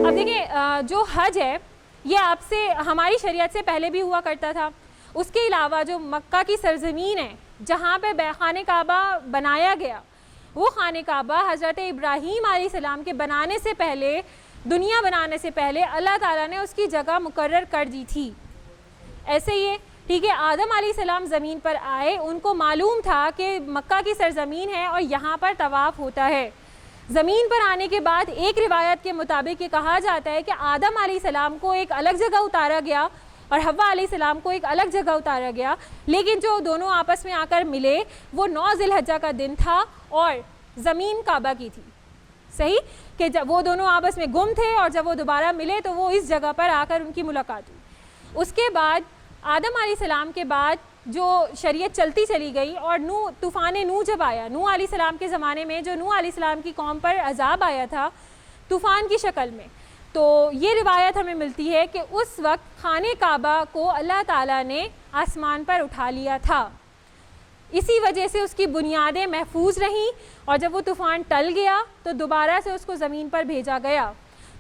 اب دیکھیں جو حج ہے یہ آپ سے ہماری شریعت سے پہلے بھی ہوا کرتا تھا. اس کے علاوہ جو مکہ کی سرزمین ہے جہاں پہ خانہ کعبہ بنایا گیا، وہ خانہ کعبہ حضرت ابراہیم علیہ السلام کے بنانے سے پہلے، دنیا بنانے سے پہلے اللہ تعالیٰ نے اس کی جگہ مقرر کر دی تھی. ایسے ہی ٹھیک ہے، آدم علیہ السلام زمین پر آئے، ان کو معلوم تھا کہ مکہ کی سرزمین ہے اور یہاں پر طواف ہوتا ہے. زمین پر آنے کے بعد ایک روایت کے مطابق یہ کہا جاتا ہے کہ آدم علیہ السلام کو ایک الگ جگہ اتارا گیا اور حوا علیہ السلام کو ایک الگ جگہ اتارا گیا، لیکن جو دونوں آپس میں آ کر ملے وہ 9 ذی الحجہ کا دن تھا اور زمین کعبہ کی تھی. صحیح کہ جب وہ دونوں آپس میں گم تھے اور جب وہ دوبارہ ملے تو وہ اس جگہ پر آ کر ان کی ملاقات ہوئی. اس کے بعد آدم علیہ السلام کے بعد جو شریعت چلتی چلی گئی اور طوفان نوح جب آیا، نوح علیہ السلام کے زمانے میں جو نوح علیہ السلام کی قوم پر عذاب آیا تھا طوفان کی شکل میں، تو یہ روایت ہمیں ملتی ہے کہ اس وقت خانہ کعبہ کو اللہ تعالیٰ نے آسمان پر اٹھا لیا تھا. اسی وجہ سے اس کی بنیادیں محفوظ رہیں اور جب وہ طوفان ٹل گیا تو دوبارہ سے اس کو زمین پر بھیجا گیا.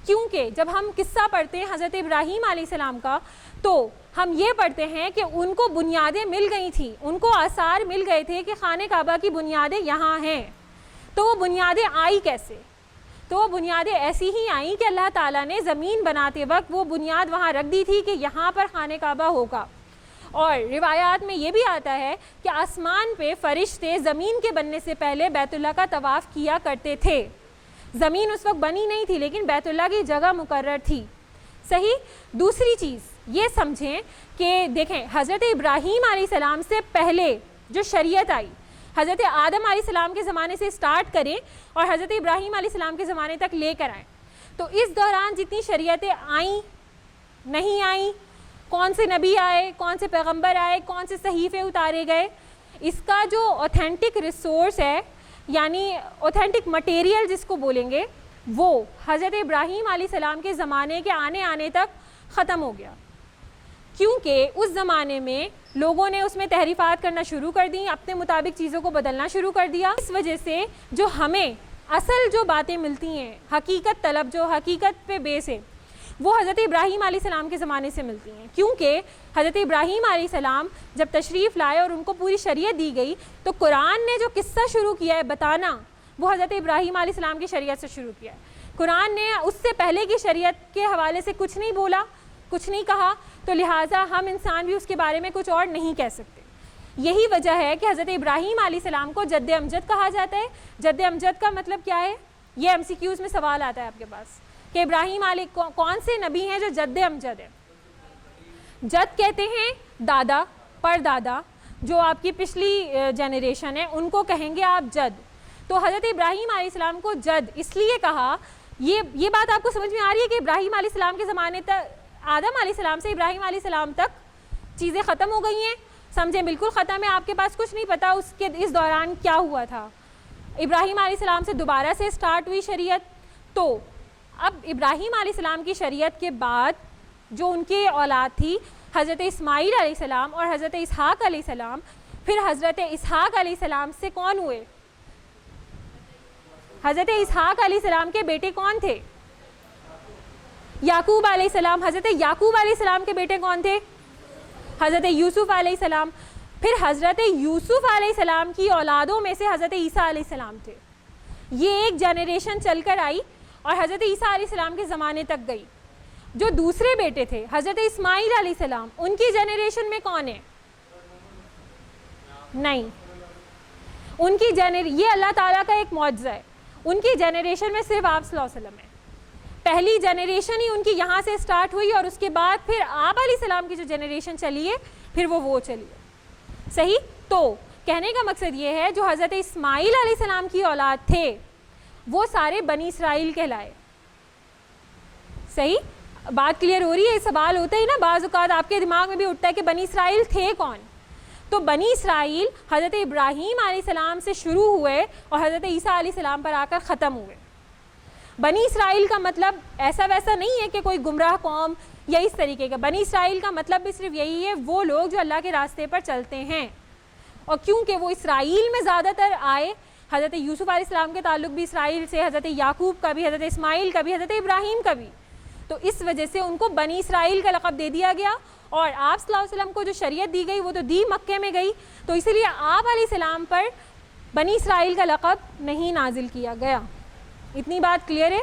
کیونکہ جب ہم قصہ پڑھتے ہیں حضرت ابراہیم علیہ السلام کا تو ہم یہ پڑھتے ہیں کہ ان کو بنیادیں مل گئی تھیں، ان کو آثار مل گئے تھے کہ خانہ کعبہ کی بنیادیں یہاں ہیں. تو وہ بنیادیں آئی کیسے؟ تو وہ بنیادیں ایسی ہی آئیں کہ اللہ تعالیٰ نے زمین بناتے وقت وہ بنیاد وہاں رکھ دی تھی کہ یہاں پر خانہ کعبہ ہوگا. اور روایات میں یہ بھی آتا ہے کہ آسمان پہ فرشتے زمین کے بننے سے پہلے بیت اللہ کا طواف کیا کرتے تھے. زمین اس وقت بنی نہیں تھی لیکن بیت اللہ کی جگہ مقرر تھی. صحیح. دوسری چیز یہ سمجھیں کہ دیکھیں حضرت ابراہیم علیہ السلام سے پہلے جو شریعت آئی حضرت آدم علیہ السلام کے زمانے سے سٹارٹ کریں اور حضرت ابراہیم علیہ السلام کے زمانے تک لے کر آئیں، تو اس دوران جتنی شریعتیں آئیں نہیں آئیں، کون سے نبی آئے، کون سے پیغمبر آئے، کون سے صحیفے اتارے گئے، اس کا جو اوتھینٹک ریسورس ہے یعنی اوتھینٹک مٹیریل جس کو بولیں گے، وہ حضرت ابراہیم علیہ السلام کے زمانے کے آنے تک ختم ہو گیا. کیونکہ اس زمانے میں لوگوں نے اس میں تحریفات کرنا شروع کر دیں، اپنے مطابق چیزوں کو بدلنا شروع کر دیا. اس وجہ سے جو ہمیں اصل جو باتیں ملتی ہیں، حقیقت طلب جو حقیقت پہ بیس ہے، وہ حضرت ابراہیم علیہ السلام کے زمانے سے ملتی ہیں. کیونکہ حضرت ابراہیم علیہ السلام جب تشریف لائے اور ان کو پوری شریعت دی گئی تو قرآن نے جو قصہ شروع کیا ہے بتانا وہ حضرت ابراہیم علیہ السلام کی شریعت سے شروع کیا ہے. قرآن نے اس سے پہلے کی شریعت کے حوالے سے کچھ نہیں بولا، کچھ نہیں کہا، تو لہٰذا ہم انسان بھی اس کے بارے میں کچھ اور نہیں کہہ سکتے. یہی وجہ ہے کہ حضرت ابراہیم علیہ السلام کو جد امجد کہا جاتا ہے. جد امجد کا مطلب کیا ہے؟ یہ ایم سی کیوز میں سوال آتا ہے آپ کے پاس کہ ابراہیم علیہ کون سے نبی ہیں جو جد امجد ہے؟ جد کہتے ہیں دادا، پر دادا، جو آپ کی پچھلی جنریشن ہے ان کو کہیں گے آپ جد. تو حضرت ابراہیم علیہ السلام کو جد اس لیے کہا. یہ بات آپ کو سمجھ میں آ رہی ہے کہ ابراہیم علیہ السلام کے زمانے تک، آدم علیہ السلام سے ابراہیم علیہ السلام تک چیزیں ختم ہو گئی ہیں؟ سمجھیں بالکل ختم ہے. آپ کے پاس کچھ نہیں پتا اس دوران کیا ہوا تھا. ابراہیم علیہ السلام سے دوبارہ سے سٹارٹ ہوئی شریعت. تو اب ابراہیم علیہ السلام کی شریعت کے بعد جو ان کی اولاد تھی حضرت اسماعیل علیہ السلام اور حضرت اسحاق علیہ السلام، پھر حضرت اسحاق علیہ السلام سے کون ہوئے؟ حضرت اسحاق علیہ السلام کے بیٹے کون تھے؟ یعقوب علیہ السلام. حضرت یعقوب علیہ السلام کے بیٹے کون تھے؟ حضرت یوسف علیہ السلام. پھر حضرت یوسف علیہ السلام کی اولادوں میں سے حضرت عیسیٰ علیہ السلام تھے. یہ ایک جنریشن چل کر آئی اور حضرت عیسیٰ علیہ السلام کے زمانے تک گئی. جو دوسرے بیٹے تھے حضرت اسماعیل علیہ السلام، ان کی جنریشن میں کون ہے؟ نہیں، ان کی یہ اللہ تعالیٰ کا ایک معجزہ ہے. ان کی جنریشن میں صرف آپ صلی اللہ علیہ وسلم ہے. پہلی جنریشن ہی ان کی یہاں سے سٹارٹ ہوئی اور اس کے بعد پھر آپ علیہ السلام کی جو جنریشن چلی ہے پھر وہ چلی ہے. صحیح. تو کہنے کا مقصد یہ ہے جو حضرت اسماعیل علیہ السلام کی اولاد تھے وہ سارے بنی اسرائیل کہلائے. صحیح. بات کلیئر ہو رہی ہے؟ سوال ہوتا ہے نا بعض اوقات آپ کے دماغ میں بھی اٹھتا ہے کہ بنی اسرائیل تھے کون؟ تو بنی اسرائیل حضرت ابراہیم علیہ السلام سے شروع ہوئے اور حضرت عیسیٰ علیہ السلام پر آ کر ختم ہوئے. بنی اسرائیل کا مطلب ایسا ویسا نہیں ہے کہ کوئی گمراہ قوم یا اس طریقے کا. بنی اسرائیل کا مطلب بھی صرف یہی ہے وہ لوگ جو اللہ کے راستے پر چلتے ہیں. اور کیونکہ وہ اسرائیل میں زیادہ تر آئے، حضرت یوسف علیہ السلام کے تعلق بھی اسرائیل سے، حضرت یعقوب کا بھی، حضرت اسماعیل کا بھی، حضرت ابراہیم کا بھی. تو اس وجہ سے ان کو بنی اسرائیل کا لقب دے دیا گیا، اور آپ صلی اللہ علیہ وسلم کو جو شریعت دی گئی وہ تو دی مکے میں گئی، تو اسی لیے آپ علیہ السلام پر بنی اسرائیل کا لقب نہیں نازل کیا گیا۔ اتنی بات کلیئر ہے؟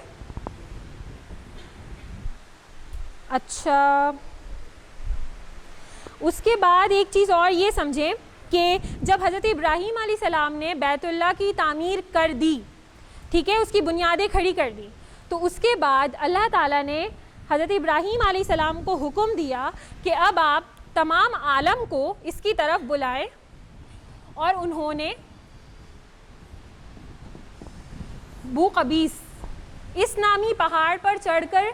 اچھا، اس کے بعد ایک چیز اور یہ سمجھیں کہ جب حضرت ابراہیم علیہ السلام نے بیت اللہ کی تعمیر کر دی، ٹھیک ہے، اس کی بنیادیں کھڑی کر دی، تو اس کے بعد اللہ تعالیٰ نے حضرت ابراہیم علیہ السلام کو حکم دیا کہ اب آپ تمام عالم کو اس کی طرف بلائیں، اور انہوں نے بو قبیس اس نامی پہاڑ پر چڑھ کر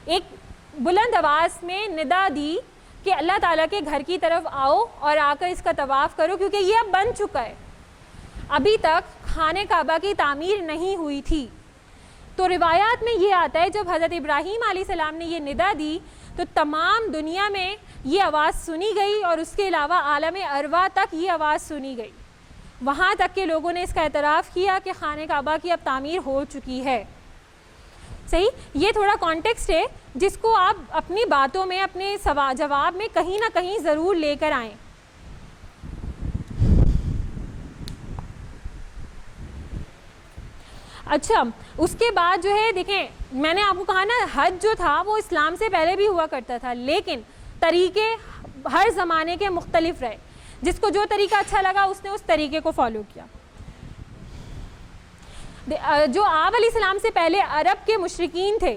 ایک بلند آواز میں ندا دی کہ اللہ تعالیٰ کے گھر کی طرف آؤ اور آ کر اس کا طواف کرو، کیونکہ یہ اب بن چکا ہے، ابھی تک خانہ کعبہ کی تعمیر نہیں ہوئی تھی۔ تو روایات میں یہ آتا ہے جب حضرت ابراہیم علیہ السلام نے یہ ندا دی تو تمام دنیا میں یہ آواز سنی گئی، اور اس کے علاوہ عالم ارواح تک یہ آواز سنی گئی، وہاں تک کہ لوگوں نے اس کا اعتراف کیا کہ خانہ کعبہ کی اب تعمیر ہو چکی ہے۔ صحیح، یہ تھوڑا کانٹیکسٹ ہے جس کو آپ اپنی باتوں میں، اپنے جواب میں کہیں نہ کہیں ضرور لے کر آئیں۔ اچھا، اس کے بعد جو ہے دیکھیں، میں نے آپ کو کہا نا حج جو تھا وہ اسلام سے پہلے بھی ہوا کرتا تھا، لیکن طریقے ہر زمانے کے مختلف رہے، جس کو جو طریقہ اچھا لگا اس نے اس طریقے کو فالو کیا۔ جو آپ علیہ السلام سے پہلے عرب کے مشرکین تھے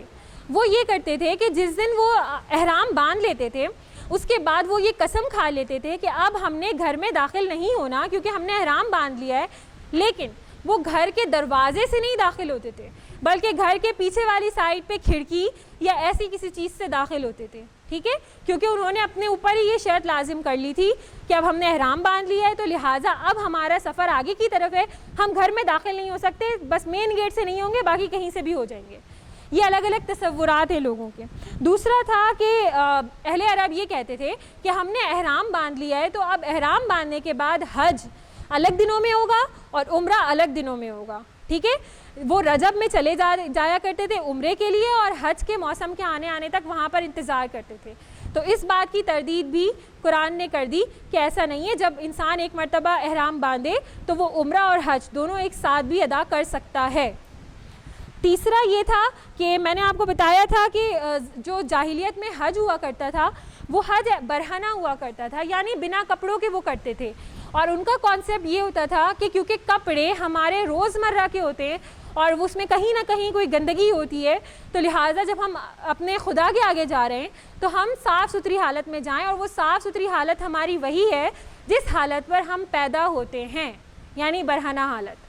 وہ یہ کرتے تھے کہ جس دن وہ احرام باندھ لیتے تھے اس کے بعد وہ یہ قسم کھا لیتے تھے کہ اب ہم نے گھر میں داخل نہیں ہونا کیونکہ ہم نے احرام باندھ لیا ہے، لیکن وہ گھر کے دروازے سے نہیں داخل ہوتے تھے بلکہ گھر کے پیچھے والی سائڈ پہ کھڑکی یا ایسی کسی چیز سے داخل ہوتے تھے، ٹھیک ہے، کیونکہ انہوں نے اپنے اوپر ہی یہ شرط لازم کر لی تھی کہ اب ہم نے احرام باندھ لیا ہے تو لہٰذا اب ہمارا سفر آگے کی طرف ہے، ہم گھر میں داخل نہیں ہو سکتے، بس مین گیٹ سے نہیں ہوں گے، باقی کہیں سے بھی ہو جائیں گے۔ یہ الگ الگ تصورات ہیں لوگوں کے۔ دوسرا تھا کہ اہل عرب یہ کہتے تھے کہ ہم نے احرام باندھ لیا ہے تو اب احرام باندھنے کے بعد حج الگ دنوں میں ہوگا اور عمرہ الگ دنوں میں ہوگا، ٹھیک ہے، وہ رجب میں چلے جایا کرتے تھے عمرے کے لیے اور حج کے موسم کے آنے تک وہاں پر انتظار کرتے تھے۔ تو اس بات کی تردید بھی قرآن نے کر دی کہ ایسا نہیں ہے، جب انسان ایک مرتبہ احرام باندھے تو وہ عمرہ اور حج دونوں ایک ساتھ بھی ادا کر سکتا ہے۔ تیسرا یہ تھا کہ میں نے آپ کو بتایا تھا کہ جو جاہلیت میں حج ہوا کرتا تھا وہ حج برہنہ ہوا کرتا تھا، یعنی بنا کپڑوں کے وہ کرتے تھے، اور ان کا کانسیپٹ یہ ہوتا تھا کہ کیونکہ کپڑے ہمارے روزمرہ کے ہوتے ہیں اور اس میں کہیں نہ کہیں کوئی گندگی ہوتی ہے، تو لہٰذا جب ہم اپنے خدا کے آگے جا رہے ہیں تو ہم صاف ستھری حالت میں جائیں، اور وہ صاف ستھری حالت ہماری وہی ہے جس حالت پر ہم پیدا ہوتے ہیں، یعنی برہنہ حالت۔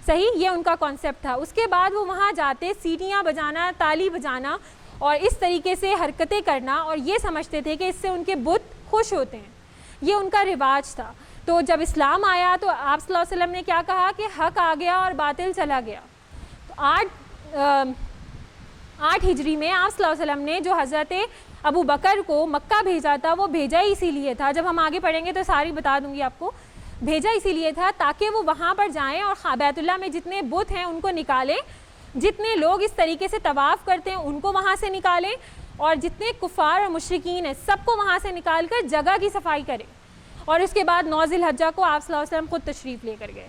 صحیح، یہ ان کا کانسیپٹ تھا۔ اس کے بعد وہ وہاں جاتے سیٹیاں بجانا، تالی بجانا اور اس طریقے سے حرکتیں کرنا، اور یہ سمجھتے تھے کہ اس سے ان کے بت خوش ہوتے ہیں، یہ ان کا رواج تھا۔ تو جب اسلام آیا تو آپ صلی اللہ علیہ وسلم نے کیا کہا کہ حق آ گیا اور باطل چلا گیا۔ تو 8 ہجری میں آپ صلی اللہ علیہ وسلم نے جو حضرت ابو بکر کو مکہ بھیجا تھا وہ بھیجا ہی اسی لیے تھا، جب ہم آگے پڑھیں گے تو ساری بتا دوں گی آپ کو، بھیجا اسی لیے تھا تاکہ وہ وہاں پر جائیں اور بیت اللہ میں جتنے بت ہیں ان کو نکالیں، جتنے لوگ اس طریقے سے طواف کرتے ہیں ان کو وہاں سے نکالیں، اور جتنے کفار اور مشرکین ہیں سب کو وہاں سے نکال کر جگہ کی صفائی کریں۔ اور اس کے بعد 9 ذی الحجہ کو آپ صلی اللہ علیہ وسلم خود تشریف لے کر گئے۔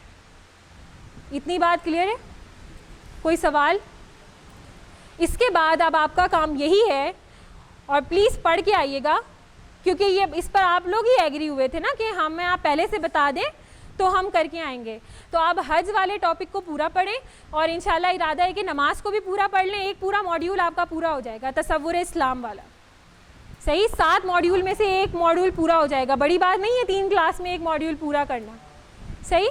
اتنی بات کلیئر ہے؟ کوئی سوال؟ اس کے بعد اب آپ کا کام یہی ہے، اور پلیز پڑھ کے آئیے گا کیونکہ یہ اس پر آپ لوگ ہی ایگری ہوئے تھے نا کہ ہمیں آپ پہلے سے بتا دیں تو ہم کر کے آئیں گے۔ تو آپ حج والے ٹاپک کو پورا پڑھیں، اور انشاءاللہ ارادہ ہے کہ نماز کو بھی پورا پڑھ لیں، ایک پورا ماڈیول آپ کا پورا ہو جائے گا تصور اسلام والا۔ صحیح، 7 ماڈیول میں سے ایک ماڈیول پورا ہو جائے گا، بڑی بات نہیں ہے 3 کلاس میں ایک ماڈیول پورا کرنا۔ صحیح،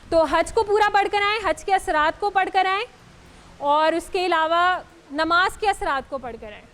تو حج کو پورا پڑھ کر آئیں، حج کے اثرات کو پڑھ کر آئیں، اور اس کے علاوہ نماز کے اثرات کو پڑھ کر آئیں۔